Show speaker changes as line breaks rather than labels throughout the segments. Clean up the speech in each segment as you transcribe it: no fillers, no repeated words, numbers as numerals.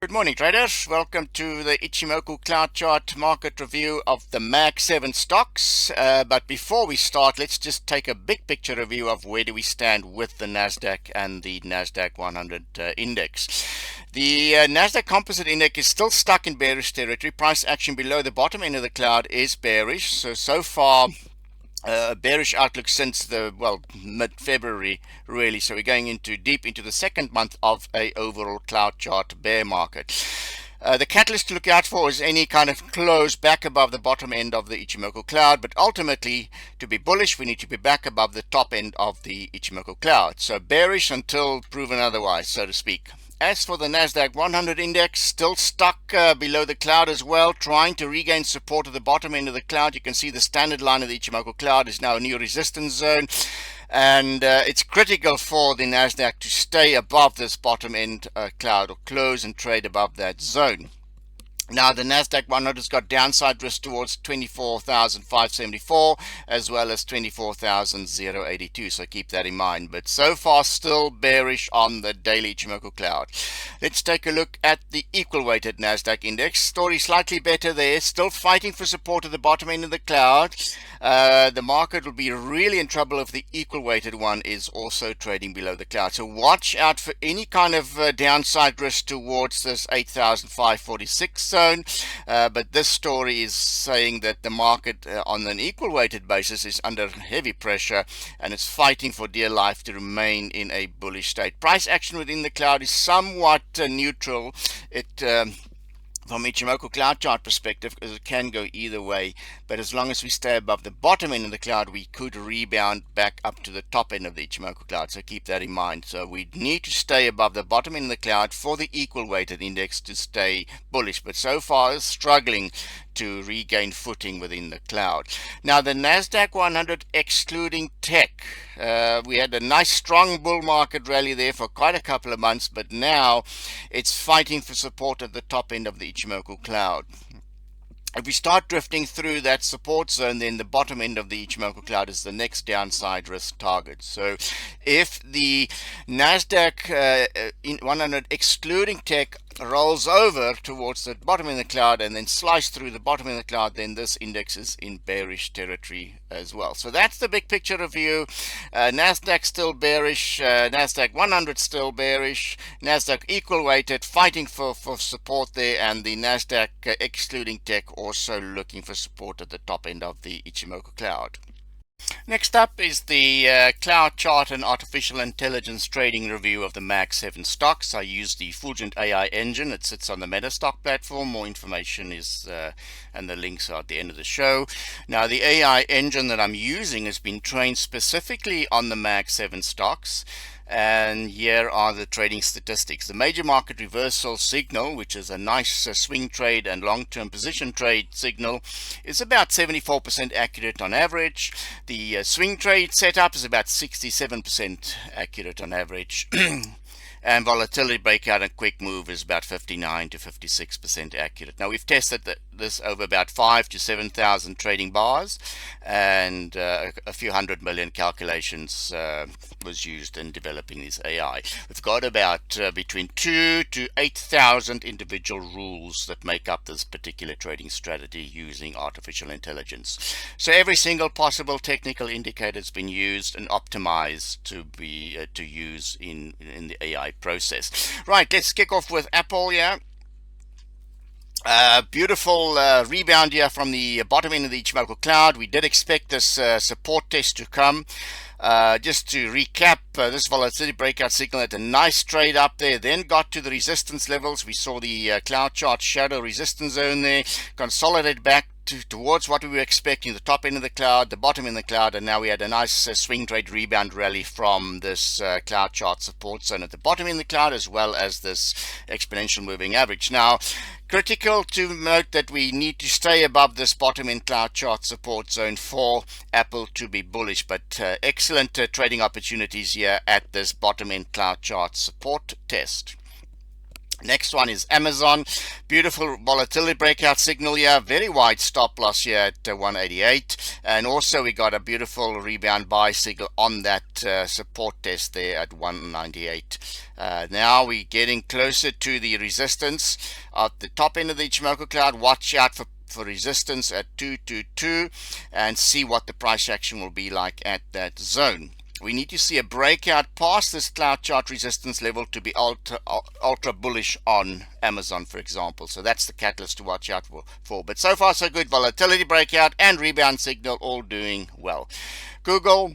Good morning, traders. Welcome to the Ichimoku Cloud Chart market review of the MAG7 stocks. But before we start, let's just take a big picture review of where do we stand with the Nasdaq and the Nasdaq 100 index. The Nasdaq Composite index is still stuck in bearish territory. Price action below the bottom end of the cloud is bearish. So far, bearish outlook since the mid-February really, so we're going into deep into the second month of a overall cloud chart bear market. The catalyst to look out for is any kind of close back above the bottom end of the Ichimoku cloud, but ultimately to be bullish we need to be back above the top end of the Ichimoku cloud. So bearish until proven otherwise, so to speak. As for the Nasdaq 100 index, still stuck below the cloud as well, trying to regain support at the bottom end of the cloud. You can see the standard line of the Ichimoku cloud is now a new resistance zone, and it's critical for the Nasdaq to stay above this bottom end cloud or close and trade above that zone. Now the Nasdaq 100 has got downside risk towards 24,574 as well as 24,082, so keep that in mind. But so far still bearish on the daily Ichimoku cloud. Let's take a look at the equal weighted Nasdaq index. Story slightly better there, still fighting for support at the bottom end of the cloud. The market will be really in trouble if the equal weighted one is also trading below the cloud. So watch out for any kind of downside risk towards this 8,546 zone. But this story is saying that the market on an equal weighted basis is under heavy pressure and it's fighting for dear life to remain in a bullish state. Price action within the cloud is somewhat neutral. From Ichimoku cloud chart perspective, because it can go either way, but as long as we stay above the bottom end of the cloud, we could rebound back up to the top end of the Ichimoku cloud, so keep that in mind. So we need to stay above the bottom end of the cloud for the equal weighted index to stay bullish, but so far is struggling to regain footing within the cloud. Now the Nasdaq 100 excluding tech, we had a nice strong bull market rally there for quite a couple of months, but now it's fighting for support at the top end of the Ichimoku cloud. If we start drifting through that support zone, then the bottom end of the Ichimoku cloud is the next downside risk target. So if the Nasdaq 100 excluding tech rolls over towards the bottom end of the cloud and then slice through the bottom end of the cloud, then this index is in bearish territory as well. So that's the big picture review. Nasdaq still bearish, Nasdaq 100 still bearish, Nasdaq equal weighted fighting for support there, and the Nasdaq excluding tech also looking for support at the top end of the Ichimoku cloud. Next up is the cloud chart and artificial intelligence trading review of the MAG7 stocks. I use the Fulgent AI engine. It sits on the MetaStock platform. More information is and the links are at the end of the show. Now the AI engine that I'm using has been trained specifically on the MAG7 stocks. And here are the trading statistics. The major market reversal signal, which is a nice swing trade and long-term position trade signal, is about 74% accurate on average. The swing trade setup is about 67% accurate on average. And volatility breakout and quick move is about 59 to 56% accurate. Now we've tested this over about 5,000 to 7,000 trading bars, and a few 100 million calculations was used in developing this AI. We've got about between 2,000 to 8,000 individual rules that make up this particular trading strategy using artificial intelligence. So every single possible technical indicator has been used and optimized to use in the AI process. Right, let's kick off with Apple here. Beautiful rebound here from the bottom end of the Ichimoku cloud. We did expect this support test to come. Just to recap, this volatility breakout signal had a nice trade up there, then got to the resistance levels. We saw the cloud chart shadow resistance zone there, consolidated back towards what we were expecting, the top end of the cloud, the bottom end of the cloud, and now we had a nice swing trade rebound rally from this cloud chart support zone at the bottom end of the cloud, as well as this exponential moving average. Now, critical to note that we need to stay above this bottom end cloud chart support zone for Apple to be bullish, but excellent trading opportunities here at this bottom end cloud chart support test. Next one is Amazon. Beautiful volatility breakout signal here. Very wide stop loss here at 188. And also we got a beautiful rebound buy signal on that support test there at 198. Now we're getting closer to the resistance at the top end of the Ichimoku cloud. Watch out for resistance at 222 and see what the price action will be like at that zone. We need to see a breakout past this cloud chart resistance level to be ultra bullish on Amazon, for example. So that's the catalyst to watch out for. But so far so good. Volatility breakout and rebound signal all doing well. Google.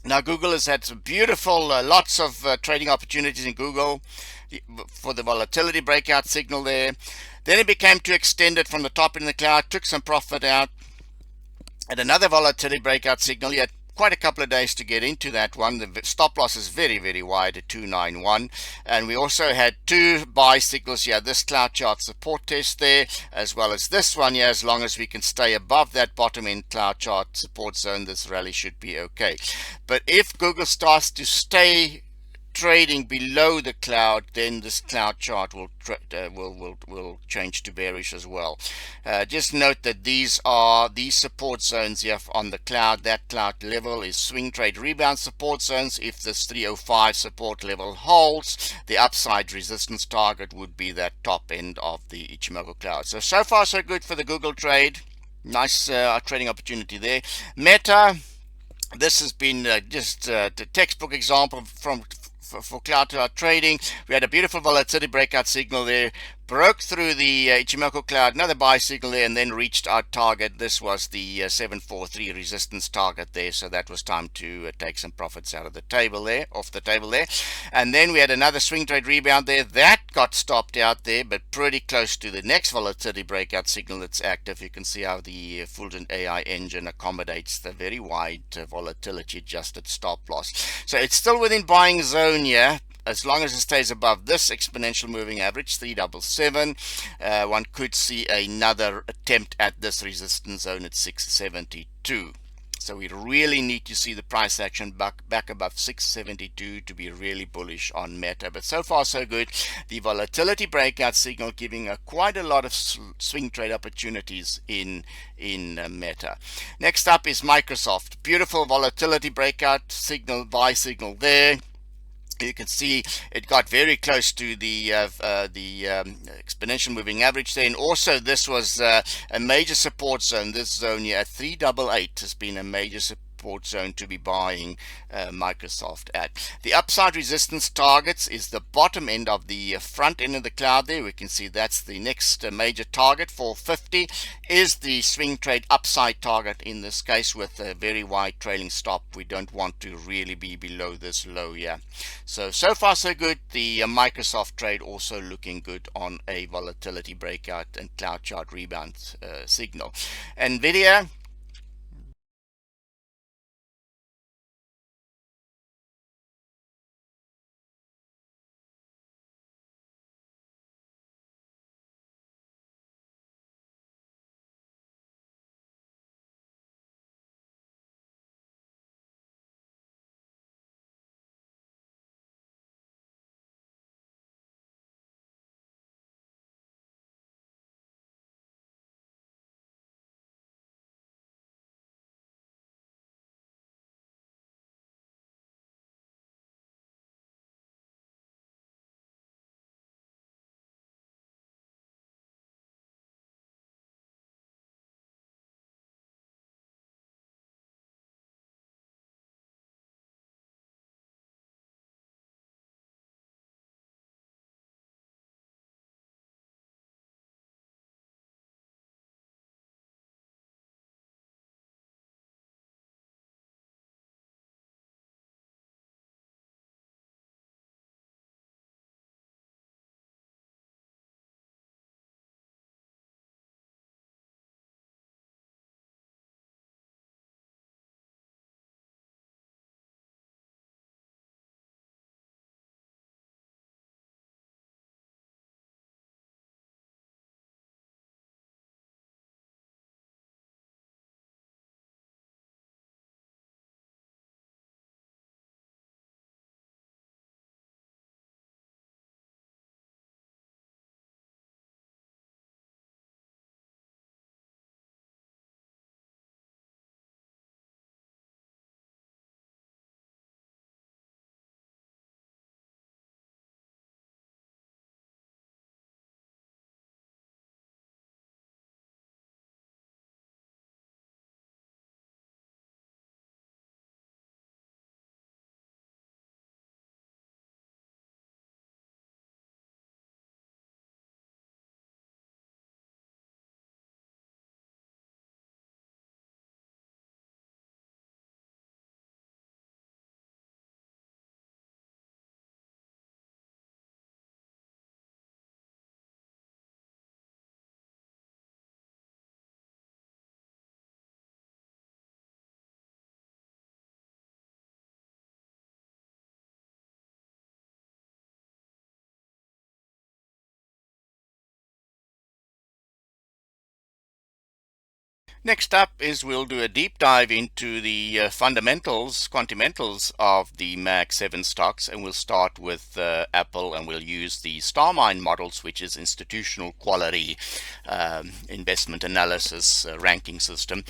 Now Google has had some beautiful lots of trading opportunities in Google for the volatility breakout signal there. Then it became too extended from the top in the cloud, took some profit out. And another volatility breakout signal. You had quite a couple of days to get into that one. The stop loss is very, very wide at 291. And we also had two buy signals here. This cloud chart support test there, as well as this one here. As long as we can stay above that bottom end cloud chart support zone, this rally should be okay. But if Google starts to stay trading below the cloud, then this cloud chart will change to bearish as well. Just note that these are these support zones here on the cloud. That cloud level is swing trade rebound support zones. If this 305 support level holds, the upside resistance target would be that top end of the Ichimoku cloud. So far so good for the Google trade. Nice trading opportunity there. Meta, this has been just the textbook example for cloud trading. We had a beautiful volatility breakout signal there, broke through the Ichimoku cloud, another buy signal there, and then reached our target. This was the 743 resistance target there, so that was time to take some profits out of the table there, off the table there. And then we had another swing trade rebound there that got stopped out there, but pretty close to the next volatility breakout signal that's active. You can see how the Fulton AI engine accommodates the very wide volatility adjusted stop loss. So it's still within buying zone here, as long as it stays above this exponential moving average 377. One could see another attempt at this resistance zone at 672. So we really need to see the price action back above 672 to be really bullish on Meta. But so far so good. The volatility breakout signal giving quite a lot of swing trade opportunities in Meta. Next up is Microsoft. Beautiful volatility breakout signal, buy signal there. You can see it got very close to the exponential moving average there, and also this was a major support zone. This zone here at 388 has been a major support zone to be buying Microsoft at. The upside resistance targets is the bottom end of the front end of the cloud there. We can see that's the next major target. 450 is the swing trade upside target in this case, with a very wide trailing stop. We don't want to really be below this low here. So far so good. The Microsoft trade also looking good on a volatility breakout and cloud chart rebound signal. NVDA, Next up is we'll do a deep dive into the fundamentals, quantimentals of the MAG7 stocks, and we'll start with Apple, and we'll use the StarMine models, which is institutional quality investment analysis ranking system.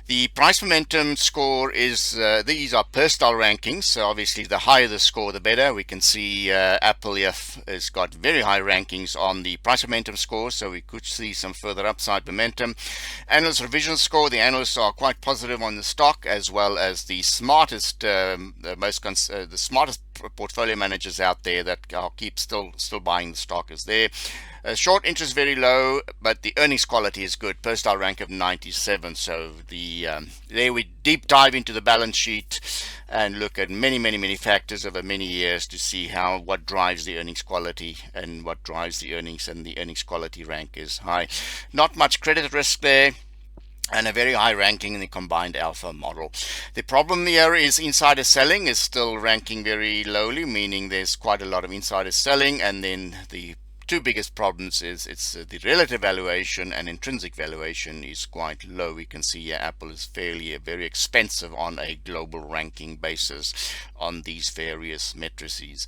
The price momentum score is, these are per style rankings, so obviously the higher the score the better. We can see Apple here has got very high rankings on the price momentum score, so we could see some further upside momentum. Analyst revision score, the analysts are quite positive on the stock, as well as the smartest, the smartest portfolio managers out there that keep still buying the stock is there. Short interest very low, but the earnings quality is good. Per style rank of 97. So there we deep dive into the balance sheet and look at many factors over many years to see what drives the earnings quality and what drives the earnings, and the earnings quality rank is high. Not much credit risk there, and a very high ranking in the combined alpha model. The problem here is insider selling is still ranking very lowly, meaning there's quite a lot of insider selling, and then the two biggest problems is the relative valuation and intrinsic valuation is quite low. We can see here Apple is very expensive on a global ranking basis on these various matrices.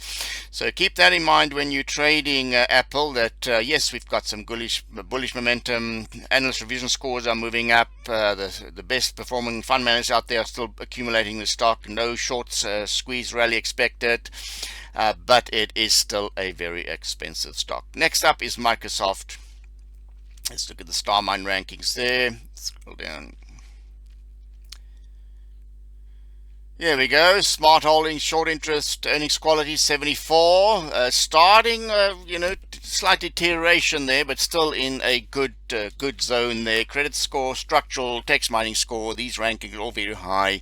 So keep that in mind when you're trading Apple, that yes, we've got some bullish momentum. Analyst revision scores are moving up. The best performing fund managers out there are still accumulating the stock. No shorts squeeze rally expected. But it is still a very expensive stock. Next up is Microsoft. Let's look at the StarMine rankings there. Scroll down. Here we go. Smart holdings, short interest, earnings quality 74. Starting, slight deterioration there, but still in a good zone there. Credit score, structural, text mining score. These rankings are all very high.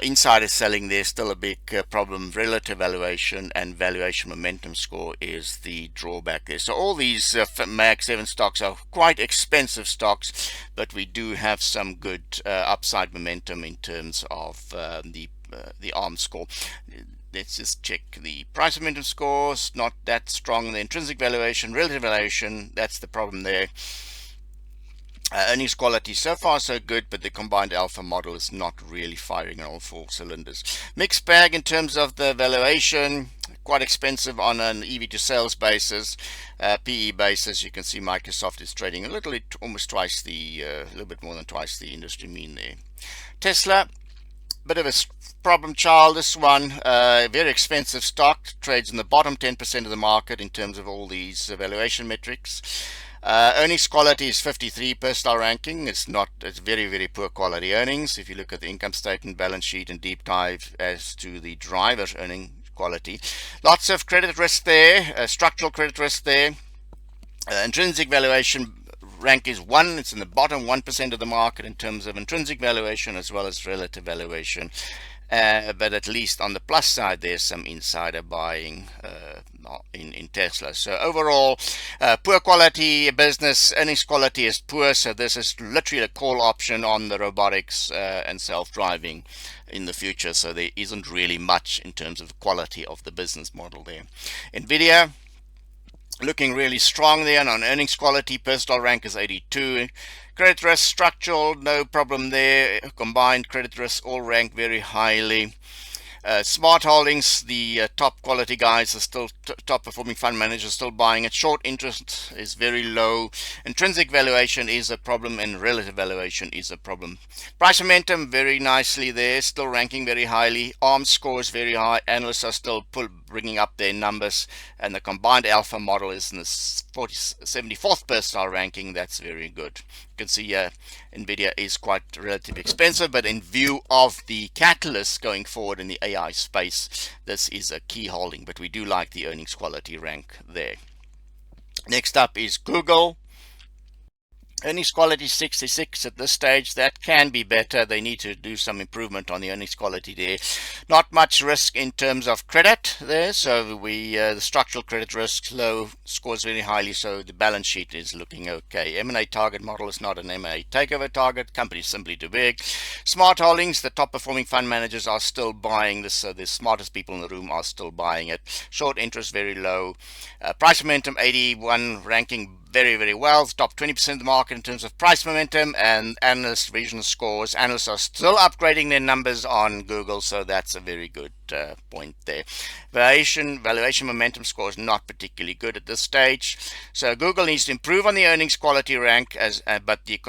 Insider selling, there's still a big problem. Relative valuation and valuation momentum score is the drawback there. So all these MAG7 stocks are quite expensive stocks, but we do have some good upside momentum in terms of the ARM score. Let's just check the price momentum scores. Not that strong. The intrinsic valuation, relative valuation, that's the problem there. Earnings quality so far so good, but the combined alpha model is not really firing on all four cylinders. Mixed bag in terms of the valuation, quite expensive on an EV to sales basis, PE basis. You can see Microsoft is trading a little bit, almost twice the, a little bit more than twice the industry mean there. Tesla, bit of a problem child, this one. Very expensive stock, trades in the bottom 10% of the market in terms of all these valuation metrics. Earnings quality is 53 per style ranking. It's very poor quality earnings. If you look at the income statement, balance sheet, and deep dive as to the drivers earning quality, lots of credit risk there, structural credit risk there. Intrinsic valuation rank is 1. It's in the bottom 1% of the market in terms of intrinsic valuation as well as relative valuation. But at least on the plus side, there's some insider buying in Tesla. So overall, poor quality business. Earnings quality is poor. So this is literally a call option on the robotics and self-driving in the future. So there isn't really much in terms of the quality of the business model there. NVDA, looking really strong there, and on earnings quality, per style rank is 82. Credit risk, structural, no problem there. Combined credit risk, all ranked very highly. Smart holdings, the top quality guys are still top performing fund managers still buying it. Short interest is very low. Intrinsic valuation is a problem, and relative valuation is a problem. Price momentum very nicely there, still ranking very highly. ARM score is very high. Analysts are still bringing up their numbers, and the combined alpha model is in the 74th per style ranking. That's very good. You can see NVIDIA is quite relatively expensive, but in view of the catalysts going forward in the AI space, this is a key holding, but we do like the earnings quality rank there. Next up is Google. Earnings quality 66 at this stage. That can be better. They need to do some improvement on the earnings quality there. Not much risk in terms of credit there. So the structural credit risk low, scores very highly. So the balance sheet is looking okay. M&A target model is not an M&A takeover target. Company is simply too big. Smart holdings, the top performing fund managers are still buying this. So the smartest people in the room are still buying it. Short interest very low. Price momentum 81, ranking very, very well. It's top 20% of the market in terms of price momentum, and analyst regional scores. Analysts are still upgrading their numbers on Google, so that's a very good point there. Valuation momentum score is not particularly good at this stage, so Google needs to improve on the earnings quality rank but the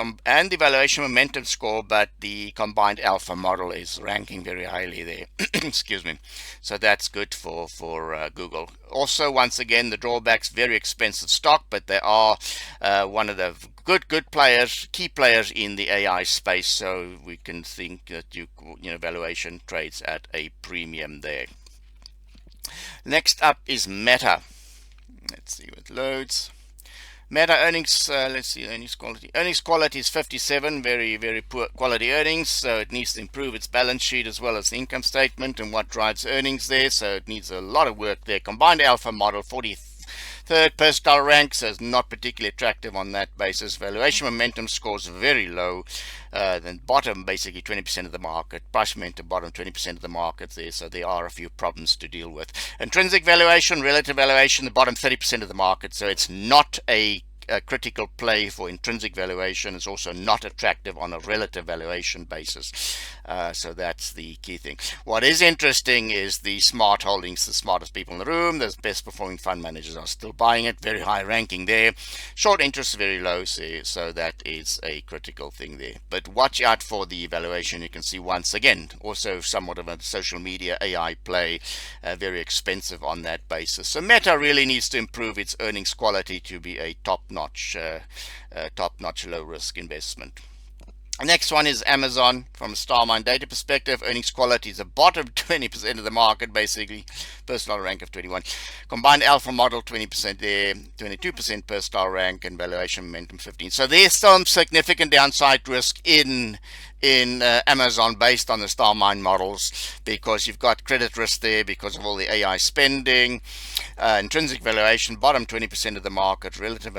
valuation momentum score, but the combined alpha model is ranking very highly there. Excuse me. So that's good for Google. Also, once again, the drawbacks, very expensive stock, but they are one of the good players, key players in the AI space, so we can think that valuation trades at a premium there. Next up is Meta. Let's see what loads. Meta earnings, let's see, earnings quality. Earnings quality is 57, very, very poor quality earnings, so it needs to improve its balance sheet as well as the income statement and what drives earnings there, so it needs a lot of work there. Combined alpha model, 43rd percentile rank, so it's not particularly attractive on that basis. Valuation momentum scores very low, then bottom basically 20% of the market. Price momentum bottom 20% of the market there, so there are a few problems to deal with. Intrinsic valuation, relative valuation, the bottom 30% of the market, so it's not a critical play for intrinsic valuation. Is also not attractive on a relative valuation basis, so that's the key thing. What is interesting is the smart holdings, the smartest people in the room, the best performing fund managers are still buying it, very high ranking there. Short interest is very low, so that is a critical thing there. But watch out for the valuation. You can see once again also somewhat of a social media AI play, very expensive on that basis. So Meta really needs to improve its earnings quality to be a top-notch low risk investment. Next one is Amazon. From a StarMine data perspective, earnings quality is the bottom 20% of the market, basically. Percentile rank of 21. Combined alpha model 20% there, 22% percentile rank, and valuation momentum 15. So there's some significant downside risk in Amazon based on the StarMine models, because you've got credit risk there because of all the AI spending. Intrinsic valuation, bottom 20% of the market. Relative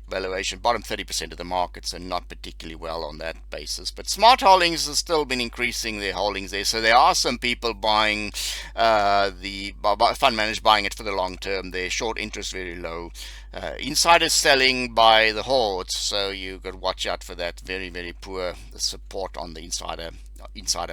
valuation, bottom 30% of the market, so not particularly well on that basis. But smart holdings has still been increasing their holdings there, so there are some people buying the fund managers buying it for the long term. Their short interest very low. Insiders selling by the hordes, so you got to watch out for that. Very, very poor support on the insider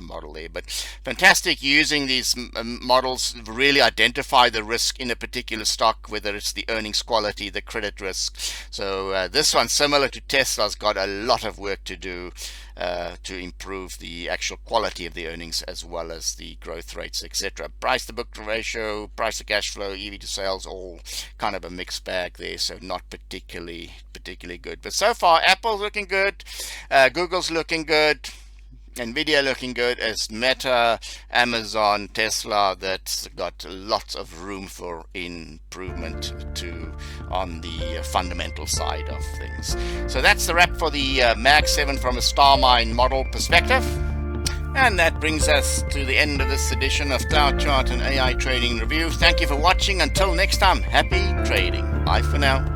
model there. But fantastic using these models, really identify the risk in a particular stock, whether it's the earnings quality, the credit risk. So this one, similar to Tesla's, got a lot of work to do to improve the actual quality of the earnings as well as the growth rates, etc. Price to book ratio, price to cash flow, EV to sales, all kind of a mixed bag there, so not particularly good. But so far, Apple's looking good, Google's looking good, NVDA looking good, as Meta, Amazon, Tesla, that's got lots of room for improvement on the fundamental side of things. So that's the wrap for the MAG7 from a StarMine model perspective. And that brings us to the end of this edition of Cloud Chart and AI Trading Review. Thank you for watching. Until next time, happy trading. Bye for now.